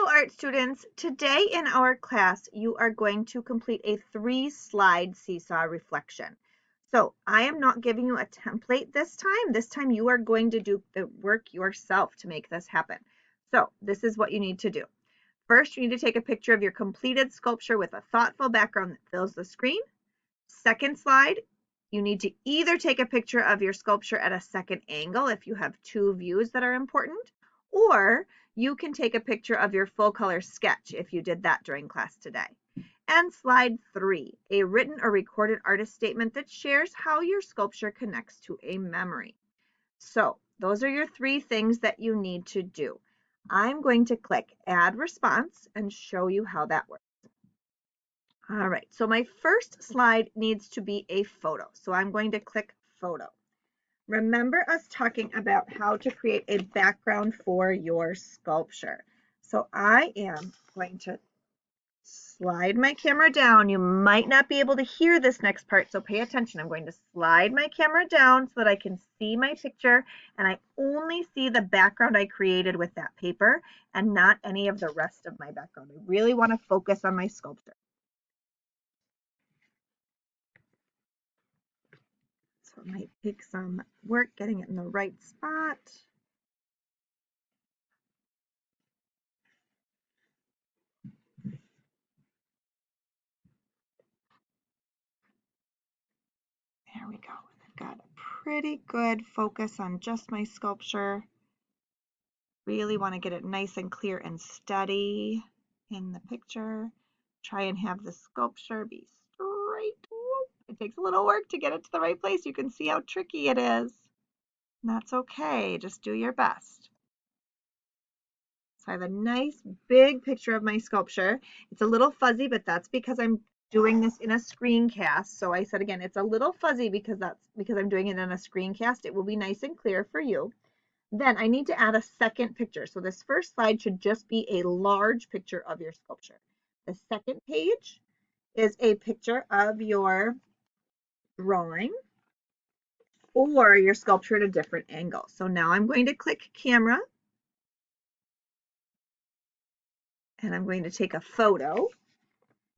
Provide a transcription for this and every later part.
Hello, art students. Today in our class, you are going to complete a 3-slide seesaw reflection. So I am not giving you a template this time. This time you are going to do the work yourself to make this happen. So this is what you need to do. First, you need to take a picture of your completed sculpture with a thoughtful background that fills the screen. Second slide, you need to either take a picture of your sculpture at a second angle if you have 2 views that are important, or you can take a picture of your full color sketch if you did that during class today. And slide 3, a written or recorded artist statement that shares how your sculpture connects to a memory. So those are your 3 things that you need to do. I'm going to click Add Response and show you how that works. All right, so my first slide needs to be a photo. So I'm going to click Photo. Remember us talking about how to create a background for your sculpture. So I am going to slide my camera down. You might not be able to hear this next part, so pay attention. I'm going to slide my camera down so that I can see my picture, and I only see the background I created with that paper and not any of the rest of my background. I really want to focus on my sculpture. So it might take some work getting it in the right spot. There we go. I've got a pretty good focus on just my sculpture. Really want to get it nice and clear and steady in the picture. Try and have the sculpture be straight. It takes a little work to get it to the right place. You can see how tricky it is. And that's okay. Just do your best. So I have a nice big picture of my sculpture. It's a little fuzzy, but that's because I'm doing this in a screencast. So I said again, it's a little fuzzy because I'm doing it in a screencast. It will be nice and clear for you. Then I need to add a second picture. So this first slide should just be a large picture of your sculpture. The second page is a picture of your drawing or your sculpture at a different angle. So now I'm going to click Camera, and I'm going to take a photo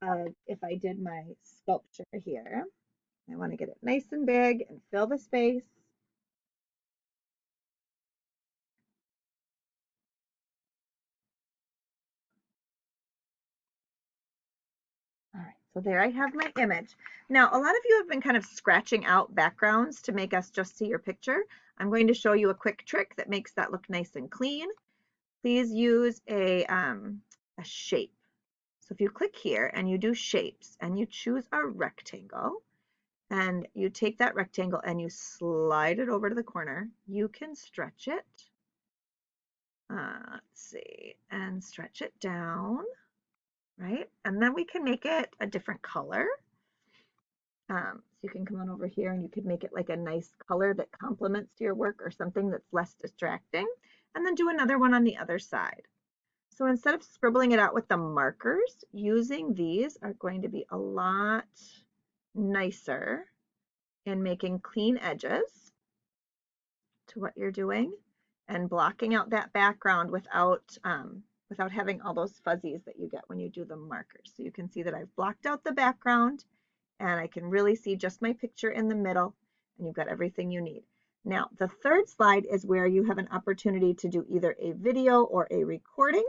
of if I did my sculpture here. I want to get it nice and big and fill the space. All right, so there I have my image. Now, a lot of you have been kind of scratching out backgrounds to make us just see your picture. I'm going to show you a quick trick that makes that look nice and clean. Please use a shape. So if you click here and you do shapes and you choose a rectangle and you take that rectangle and you slide it over to the corner, you can stretch it. Let's see, and stretch it down, right? And then we can make it a different color. So you can come on over here and you could make it like a nice color that complements your work or something that's less distracting. And then do another one on the other side. So instead of scribbling it out with the markers, using these are going to be a lot nicer in making clean edges to what you're doing and blocking out that background without having all those fuzzies that you get when you do the markers. So you can see that I've blocked out the background and I can really see just my picture in the middle, and you've got everything you need. Now, the third slide is where you have an opportunity to do either a video or a recording.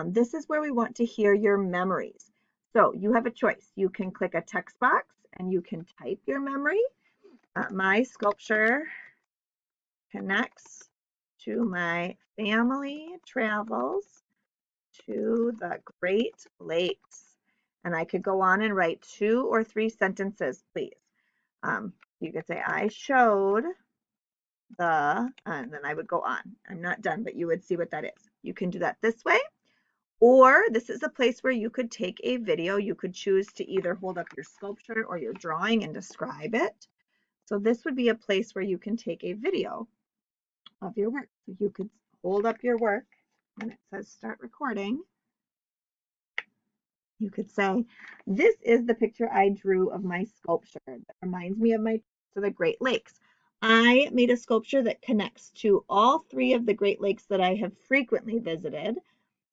This is where we want to hear your memories. So you have a choice. You can click a text box and you can type your memory. My sculpture connects to my family travels to the Great Lakes. And I could go on and write 2 or 3 sentences, please. You could say, I showed and then I would go on. I'm not done, but you would see what that is. You can do that this way, or this is a place where you could take a video. You could choose to either hold up your sculpture or your drawing and describe it. So this would be a place where you can take a video of your work. So you could hold up your work and it says start recording. You could say, this is the picture I drew of my sculpture that reminds me of the Great Lakes. I made a sculpture that connects to all 3 of the Great Lakes that I have frequently visited.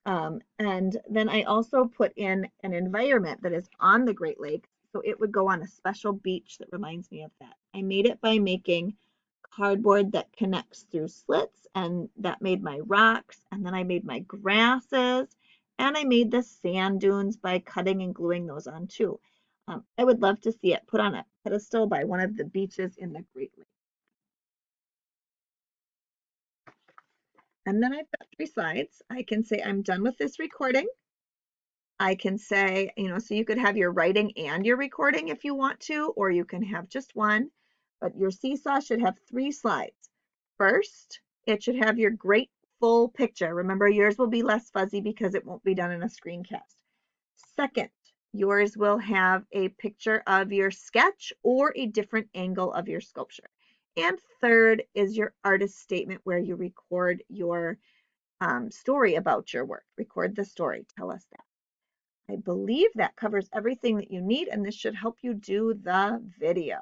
And then I also put in an environment that is on the Great Lakes. So it would go on a special beach that reminds me of that. I made it by making cardboard that connects through slits, and that made my rocks. And then I made my grasses, and I made the sand dunes by cutting and gluing those on too. I would love to see it put on a pedestal by one of the beaches in the Great Lakes. And then I've got 3 slides. I can say I'm done with this recording. I can say, so you could have your writing and your recording if you want to, or you can have just one, but your seesaw should have 3 slides. First, it should have your great full picture. Remember, yours will be less fuzzy because it won't be done in a screencast. Second, yours will have a picture of your sketch or a different angle of your sculpture. And third is your artist statement where you record your story about your work. Record the story. Tell us that. I believe that covers everything that you need, and this should help you do the video.